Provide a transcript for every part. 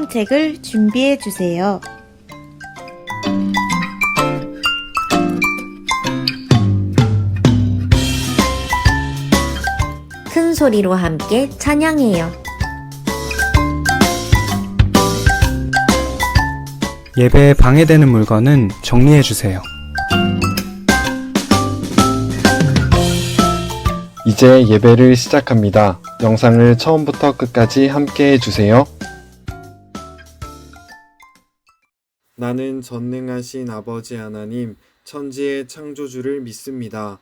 성경책을 준비해 주세요. 큰 소리로 함께 찬양해요. 예배에 방해되는 물건은 정리해 주세요. 이제 예배를 시작합니다. 영상을 처음부터 끝까지 함께 해주세요. 나는 전능하신 아버지 하나님, 천지의 창조주를 믿습니다.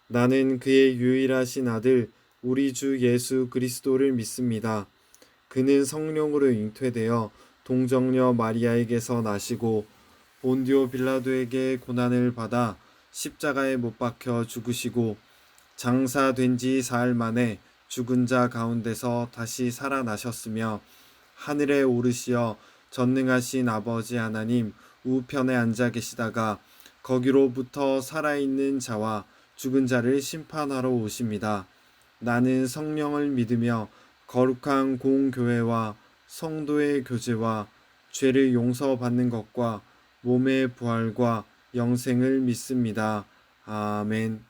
나는 그의 유일하신 아들, 우리 주 예수 그리스도를 믿습니다. 그는 성령으로 잉태되어 동정녀 마리아에게서 나시고 본디오 빌라도에게 고난을 받아 십자가에 못 박혀 죽으시고 장사된 지 사흘 만에 죽은 자 가운데서 다시 살아나셨으며 하늘에 오르시어 전능하신 아버지 하나님 우편에 앉아 계시다가 거기로부터 살아있는 자와 죽은 자를 심판하러 오십니다. 나는 성령을 믿으며 거룩한 공교회와 성도의 교제와 죄를 용서받는 것과 몸의 부활과 영생을 믿습니다. 아멘.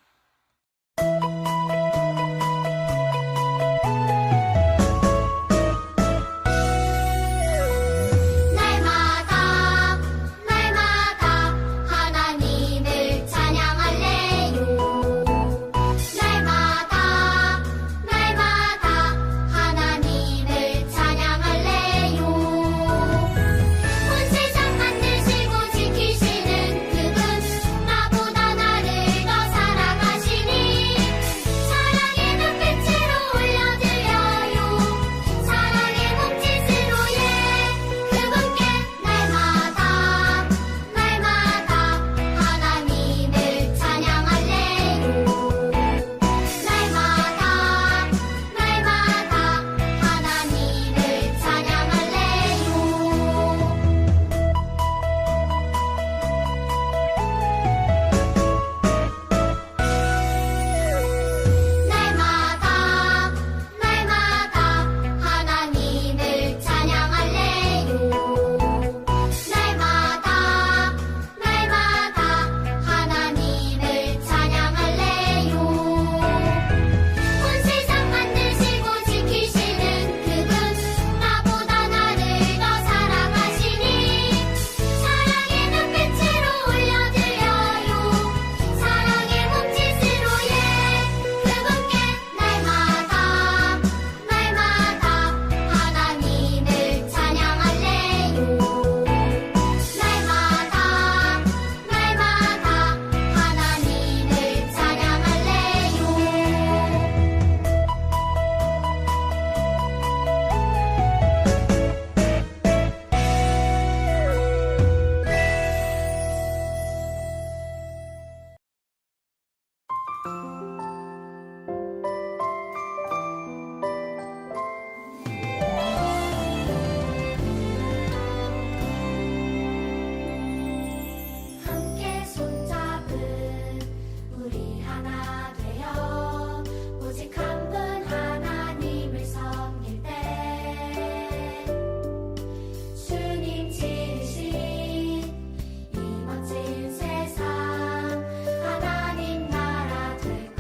이 멋진 세상 하나님 나라 될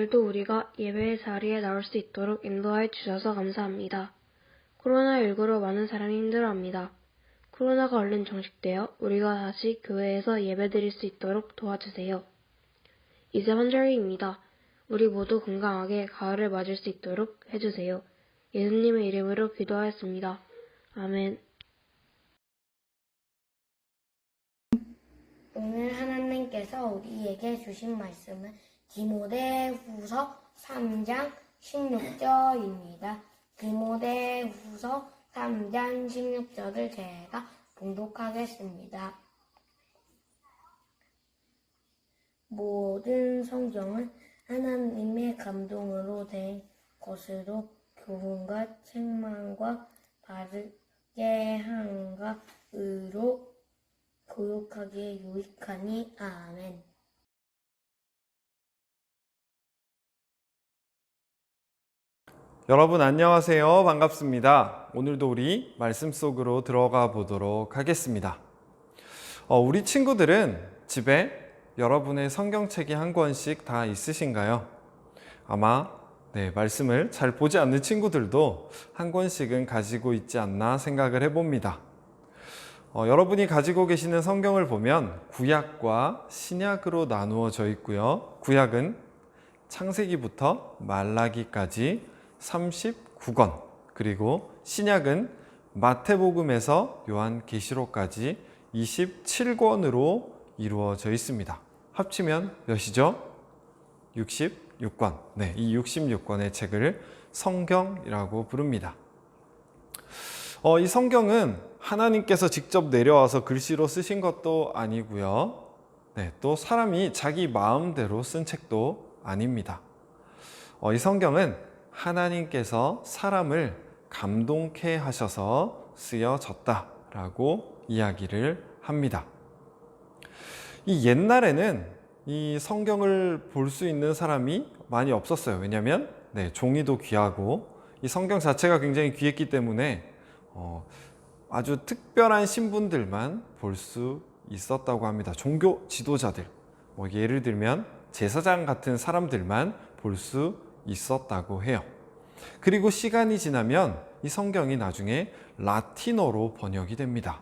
오늘도 우리가 예배 자리에 나올 수 있도록 인도해 주셔서 감사합니다. 코로나19로 많은 사람이 힘들어합니다. 코로나가 얼른 종식되어 우리가 다시 교회에서 예배드릴 수 있도록 도와주세요. 이제 환절기입니다. 우리 모두 건강하게 가을을 맞을 수 있도록 해주세요. 예수님의 이름으로 기도하였습니다. 아멘. 오늘 하나님께서 우리에게 주신 말씀은 디모데후서 3장 16절입니다. 디모데후서 3장 16절을 제가 봉독하겠습니다. 모든 성경은 하나님의 감동으로 된 것으로 교훈과 책망과 바르게 함과 의로 교육하기에 유익하니. 아멘. 여러분 안녕하세요. 반갑습니다. 오늘도 우리 말씀 속으로 들어가 보도록 하겠습니다. 우리 친구들은 집에 여러분의 성경책이 한 권씩 다 있으신가요? 아마 말씀을 잘 보지 않는 친구들도 한 권씩은 가지고 있지 않나 생각을 해봅니다. 여러분이 가지고 계시는 성경을 보면 구약과 신약으로 나누어져 있고요. 구약은 창세기부터 말라기까지 39권, 그리고 신약은 마태복음에서 요한계시록까지 27권으로 이루어져 있습니다. 합치면 몇이죠? 66권. 이 66권의 책을 성경이라고 부릅니다. 이 성경은 하나님께서 직접 내려와서 글씨로 쓰신 것도 아니고요. 또 사람이 자기 마음대로 쓴 책도 아닙니다. 이 성경은 하나님께서 사람을 감동케 하셔서 쓰여졌다라고 이야기를 합니다. 이 옛날에는 이 성경을 볼 수 있는 사람이 많이 없었어요. 왜냐하면 종이도 귀하고 이 성경 자체가 굉장히 귀했기 때문에 아주 특별한 신분들만 볼 수 있었다고 합니다. 종교 지도자들, 예를 들면 제사장 같은 사람들만 볼 수 있었다고 해요. 그리고 시간이 지나면 이 성경이 나중에 라틴어로 번역이 됩니다.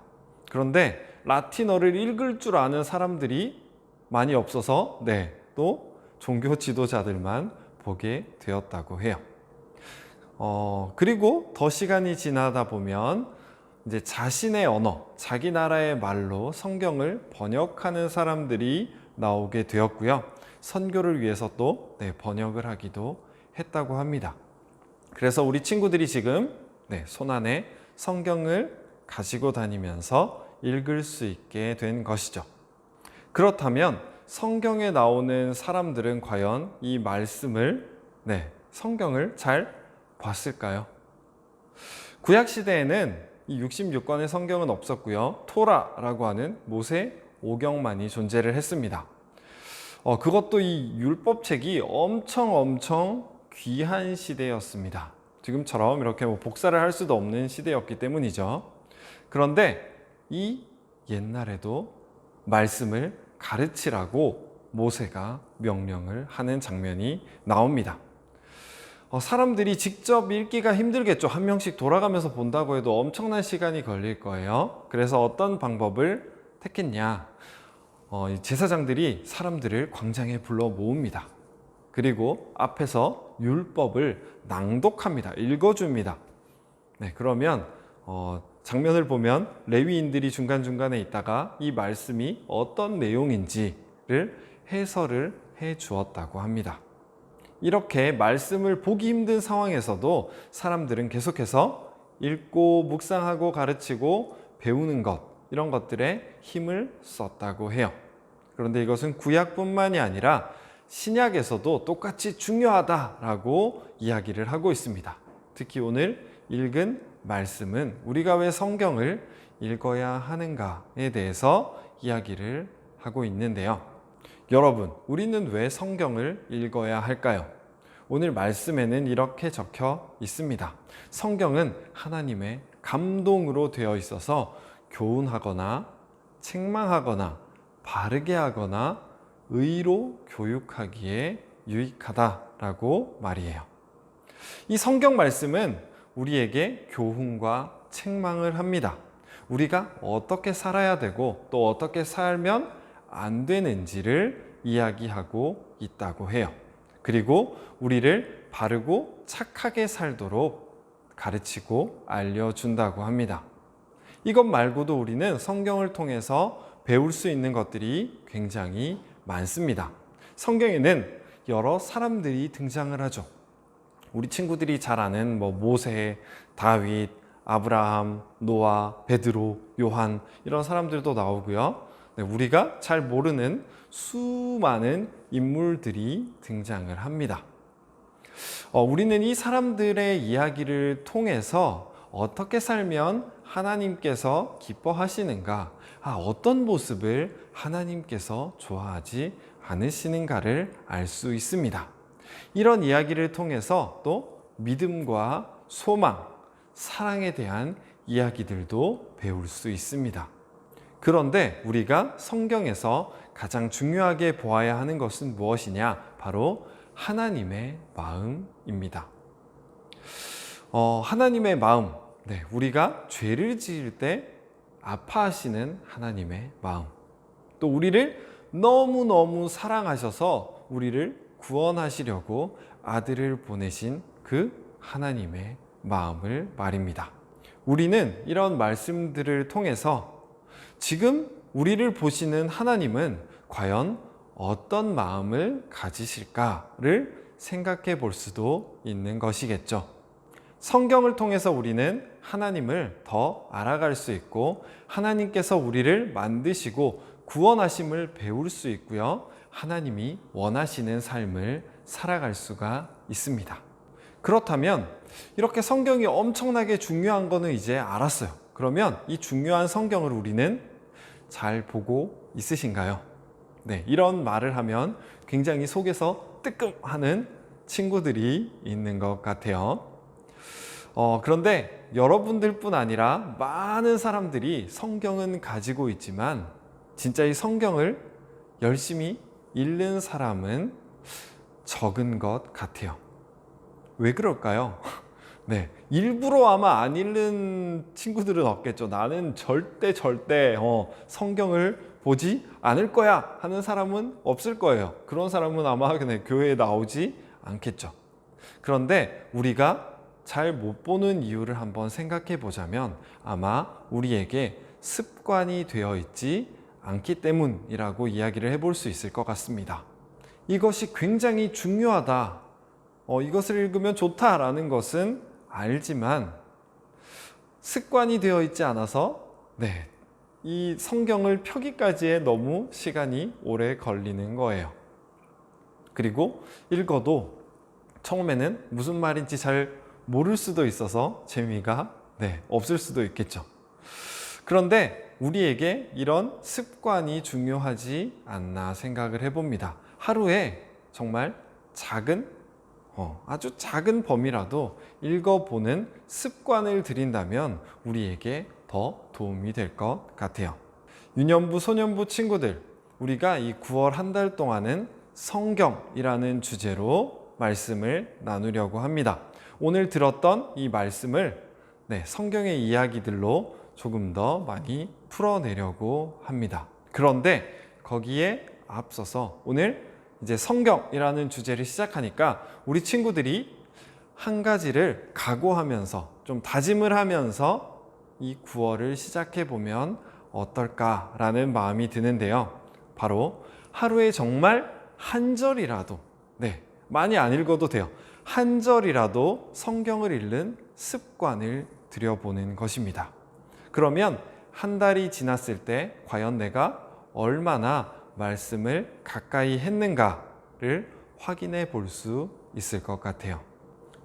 그런데 라틴어를 읽을 줄 아는 사람들이 많이 없어서 또 종교 지도자들만 보게 되었다고 해요. 그리고 더 시간이 지나다 보면 이제 자신의 언어, 자기 나라의 말로 성경을 번역하는 사람들이 나오게 되었고요. 선교를 위해서 또 번역을 하기도 했다고 합니다. 그래서 우리 친구들이 지금 손안에 성경을 가지고 다니면서 읽을 수 있게 된 것이죠. 그렇다면 성경에 나오는 사람들은 과연 이 말씀을, 성경을 잘 봤을까요? 구약시대에는 이 66권의 성경은 없었고요. 토라라고 하는 모세 오경만이 존재를 했습니다. 그것도 이 율법책이 엄청 귀한 시대였습니다. 지금처럼 이렇게 복사를 할 수도 없는 시대였기 때문이죠. 그런데 이 옛날에도 말씀을 가르치라고 모세가 명령을 하는 장면이 나옵니다. 사람들이 직접 읽기가 힘들겠죠. 한 명씩 돌아가면서 본다고 해도 엄청난 시간이 걸릴 거예요. 그래서 어떤 방법을 택했냐? 제사장들이 사람들을 광장에 불러 모읍니다. 그리고 앞에서 율법을 낭독합니다. 읽어줍니다. 그러면 장면을 보면 레위인들이 중간중간에 있다가 이 말씀이 어떤 내용인지를 해설을 해 주었다고 합니다. 이렇게 말씀을 보기 힘든 상황에서도 사람들은 계속해서 읽고 묵상하고 가르치고 배우는 것, 이런 것들에 힘을 썼다고 해요. 그런데 이것은 구약뿐만이 아니라 신약에서도 똑같이 중요하다라고 이야기를 하고 있습니다. 특히 오늘 읽은 말씀은 우리가 왜 성경을 읽어야 하는가에 대해서 이야기를 하고 있는데요. 여러분, 우리는 왜 성경을 읽어야 할까요? 오늘 말씀에는 이렇게 적혀 있습니다. 성경은 하나님의 감동으로 되어 있어서 교훈하거나 책망하거나 바르게 하거나 의로 교육하기에 유익하다라고 말이에요. 이 성경 말씀은 우리에게 교훈과 책망을 합니다. 우리가 어떻게 살아야 되고 또 어떻게 살면 안 되는지를 이야기하고 있다고 해요. 그리고 우리를 바르고 착하게 살도록 가르치고 알려준다고 합니다. 이것 말고도 우리는 성경을 통해서 배울 수 있는 것들이 굉장히 많습니다. 성경에는 여러 사람들이 등장을 하죠. 우리 친구들이 잘 아는 모세, 다윗, 아브라함, 노아, 베드로, 요한 이런 사람들도 나오고요. 우리가 잘 모르는 수많은 인물들이 등장을 합니다. 우리는 이 사람들의 이야기를 통해서 어떻게 살면 하나님께서 기뻐하시는가, 어떤 모습을 하나님께서 좋아하지 않으시는가를 알 수 있습니다. 이런 이야기를 통해서 또 믿음과 소망, 사랑에 대한 이야기들도 배울 수 있습니다. 그런데 우리가 성경에서 가장 중요하게 보아야 하는 것은 무엇이냐? 바로 하나님의 마음입니다. 하나님의 마음, 우리가 죄를 지을 때 아파하시는 하나님의 마음, 또 우리를 너무너무 사랑하셔서 우리를 구원하시려고 아들을 보내신 그 하나님의 마음을 말입니다. 우리는 이런 말씀들을 통해서 지금 우리를 보시는 하나님은 과연 어떤 마음을 가지실까를 생각해 볼 수도 있는 것이겠죠. 성경을 통해서 우리는 하나님을 더 알아갈 수 있고 하나님께서 우리를 만드시고 구원하심을 배울 수 있고요. 하나님이 원하시는 삶을 살아갈 수가 있습니다. 그렇다면 이렇게 성경이 엄청나게 중요한 거는 이제 알았어요. 그러면 이 중요한 성경을 우리는 잘 보고 있으신가요? 이런 말을 하면 굉장히 속에서 뜨끔하는 친구들이 있는 것 같아요. 그런데 여러분들뿐 아니라 많은 사람들이 성경은 가지고 있지만 진짜 이 성경을 열심히 읽는 사람은 적은 것 같아요. 왜 그럴까요? 일부러 아마 안 읽는 친구들은 없겠죠. 나는 절대 성경을 보지 않을 거야 하는 사람은 없을 거예요. 그런 사람은 아마 그냥 교회에 나오지 않겠죠. 그런데 우리가 잘 못 보는 이유를 한번 생각해 보자면 아마 우리에게 습관이 되어 있지 않기 때문이라고 이야기를 해볼 수 있을 것 같습니다. 이것이 굉장히 중요하다, 이것을 읽으면 좋다라는 것은 알지만 습관이 되어 있지 않아서 이 성경을 펴기까지에 너무 시간이 오래 걸리는 거예요. 그리고 읽어도 처음에는 무슨 말인지 잘 모를 수도 있어서 재미가 없을 수도 있겠죠. 그런데 우리에게 이런 습관이 중요하지 않나 생각을 해봅니다. 하루에 정말 아주 작은 범위라도 읽어보는 습관을 들인다면 우리에게 더 도움이 될 것 같아요. 유년부, 소년부 친구들, 우리가 이 9월 한 달 동안은 성경이라는 주제로 말씀을 나누려고 합니다. 오늘 들었던 이 말씀을 성경의 이야기들로 조금 더 많이 풀어내려고 합니다. 그런데 거기에 앞서서 오늘 이제 성경이라는 주제를 시작하니까 우리 친구들이 한 가지를 각오하면서 좀 다짐을 하면서 이 9월을 시작해 보면 어떨까라는 마음이 드는데요. 바로 하루에 정말 한 절이라도, 많이 안 읽어도 돼요. 한 절이라도 성경을 읽는 습관을 들여보는 것입니다. 그러면 한 달이 지났을 때 과연 내가 얼마나 말씀을 가까이 했는가를 확인해 볼 수 있을 것 같아요.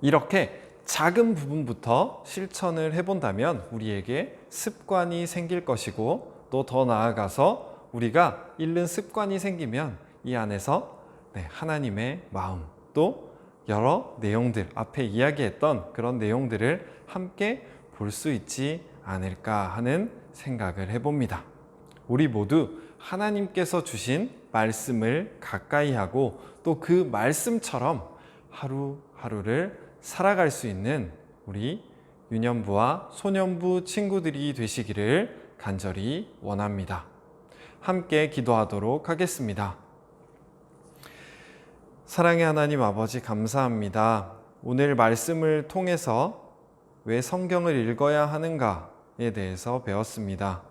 이렇게 작은 부분부터 실천을 해본다면 우리에게 습관이 생길 것이고 또 더 나아가서 우리가 읽는 습관이 생기면 이 안에서 하나님의 마음 또 여러 내용들, 앞에 이야기했던 그런 내용들을 함께 볼 수 있지 않을까 하는 생각을 해봅니다. 우리 모두 하나님께서 주신 말씀을 가까이 하고 또 그 말씀처럼 하루하루를 살아갈 수 있는 우리 유년부와 소년부 친구들이 되시기를 간절히 원합니다. 함께 기도하도록 하겠습니다. 사랑의 하나님 아버지, 감사합니다. 오늘 말씀을 통해서 왜 성경을 읽어야 하는가에 대해서 배웠습니다.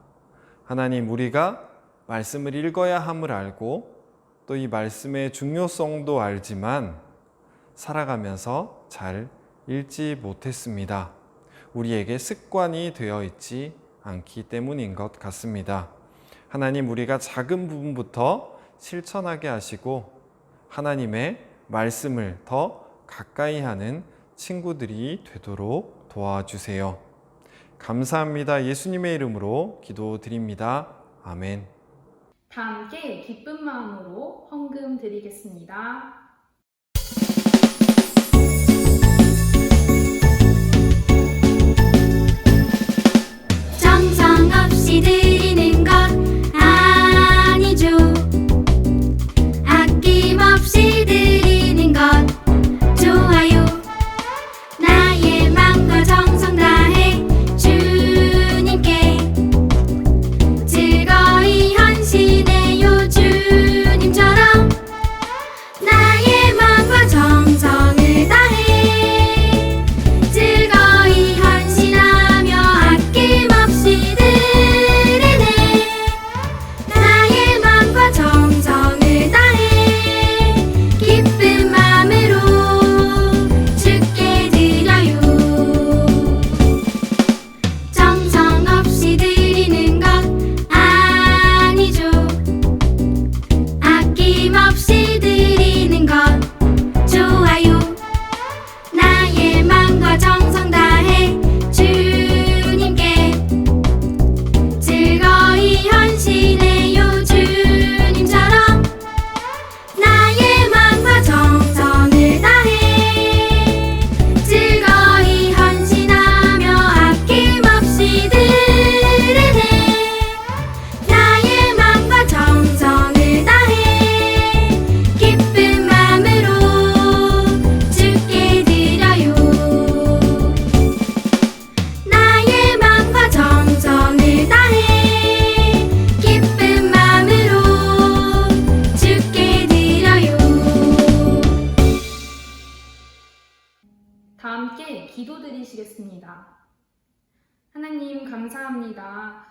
하나님, 우리가 말씀을 읽어야 함을 알고 또 이 말씀의 중요성도 알지만 살아가면서 잘 읽지 못했습니다. 우리에게 습관이 되어 있지 않기 때문인 것 같습니다. 하나님, 우리가 작은 부분부터 실천하게 하시고 하나님의 말씀을 더 가까이 하는 친구들이 되도록 도와주세요. 감사합니다. 예수님의 이름으로 기도드립니다. 아멘. 다 함께 기쁜 마음으로 헌금 드리겠습니다. 정성 없이 드리는 것 아니죠. 아낌없이 드리는 것 좋아요. 나의 마음과 정성 다해 주님께 즐거이 헌신해요. 주님처럼 나의 마음과 정성을 다해 즐거이 헌신하며 아낌없이 드리네. 나의 마음과 정성을 다해 기쁜 마음으로 주께 드려요. 정성 없이 드리는 것 아니죠. 아낌없이 드리는 것 좋아요. 나의 마음과 정성 다해 주님께 즐거이 헌신해요. 주님처럼 나의 마음과 정성을 다해 즐거이 헌신하며 아낌없이 드리네. 나의 마음과 정성을 다해 기쁜 마음으로 주께 드려요. 나의 마음과 정성을 다해 기쁜 마음으로 주께 드려요. 다 함께 기도드리시겠습니다. 하나님, 감사합니다.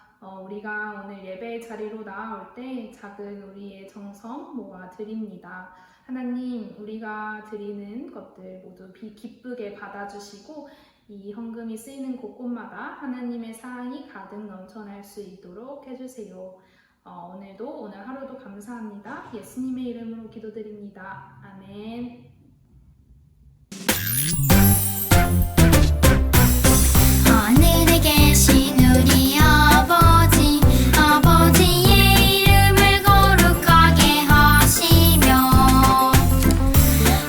우리가 오늘 예배 자리로 나올 때 작은 우리의 정성 모아 드립니다. 하나님, 우리가 드리는 것들 모두 기쁘게 받아주시고 이 헌금이 쓰이는 곳곳마다 하나님의 사랑이 가득 넘쳐날 수 있도록 해주세요. 오늘 하루도 감사합니다. 예수님의 이름으로 기도드립니다. 아멘. 하늘에 계신 우리 아버지, 아버지의 이름을 거룩하게 하시며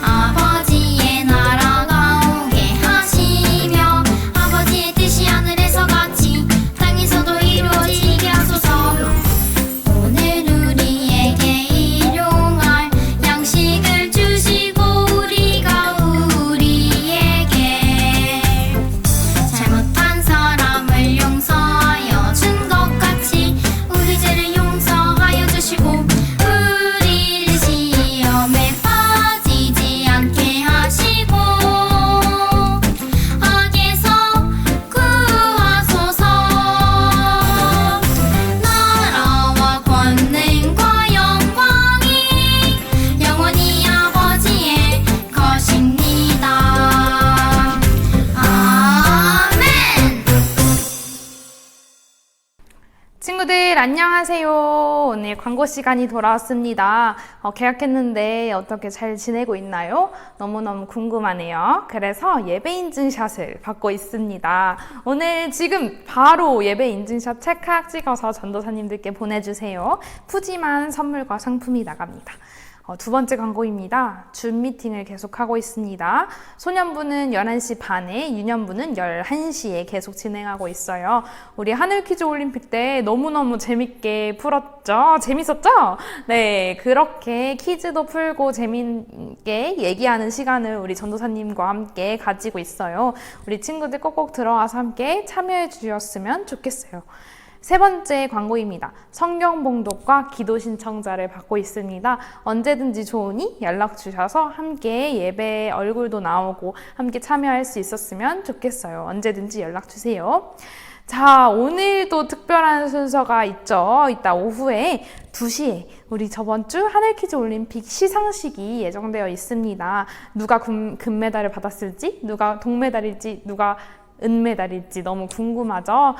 아버지의 나라가 오게 하시며 아버지의 뜻이 하늘에서 같이 땅에서도 이루어지게 하소서. 오늘 우리에게 일용할 양식을 주시고 우리가 우리에게 잘못한 사람을 용서하여 준 것 같이 우리 죄를 용서하여 주시고 우리를 시험에 빠지지 않게 하시고 악에서 구하소서. 나라와 권능과 영광이 영원히 아버지의 것입니다. 아멘. 친구들 안녕하세요. 오늘 광고 시간이 돌아왔습니다. 개학했는데 어떻게 잘 지내고 있나요? 너무너무 궁금하네요. 그래서 예배 인증샷을 받고 있습니다. 오늘 지금 바로 예배 인증샷 찰칵 찍어서 전도사님들께 보내주세요. 푸짐한 선물과 상품이 나갑니다. 두 번째 광고입니다. 줌 미팅을 계속하고 있습니다. 소년부는 11시 반에, 유년부는 11시에 계속 진행하고 있어요. 우리 하늘 퀴즈 올림픽 때 너무너무 재밌게 풀었죠? 재밌었죠? 네, 그렇게 퀴즈도 풀고 재밌게 얘기하는 시간을 우리 전도사님과 함께 가지고 있어요. 우리 친구들 꼭꼭 들어와서 함께 참여해 주셨으면 좋겠어요. 세 번째 광고입니다. 성경 봉독과 기도 신청자를 받고 있습니다. 언제든지 좋으니 연락 주셔서 함께 예배 얼굴도 나오고 함께 참여할 수 있었으면 좋겠어요. 언제든지 연락 주세요. 자, 오늘도 특별한 순서가 있죠. 이따 오후에 2시에 우리 저번 주 하늘퀴즈 올림픽 시상식이 예정되어 있습니다. 누가 금메달을 받았을지, 누가 동메달일지, 누가 은메달일지 너무 궁금하죠?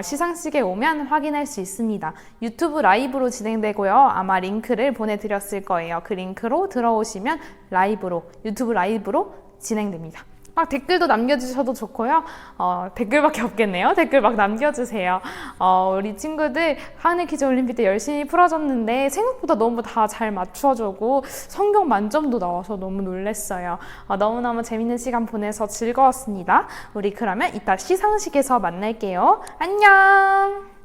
시상식에 오면 확인할 수 있습니다. 유튜브 라이브로 진행되고요. 아마 링크를 보내드렸을 거예요. 그 링크로 들어오시면 유튜브 라이브로 진행됩니다. 막 댓글도 남겨주셔도 좋고요. 댓글밖에 없겠네요. 댓글 막 남겨주세요. 우리 친구들 하늘 퀴즈 올림픽 때 열심히 풀어줬는데 생각보다 너무 다 잘 맞춰주고 성경 만점도 나와서 너무 놀랐어요. 너무너무 재밌는 시간 보내서 즐거웠습니다. 우리 그러면 이따 시상식에서 만날게요. 안녕!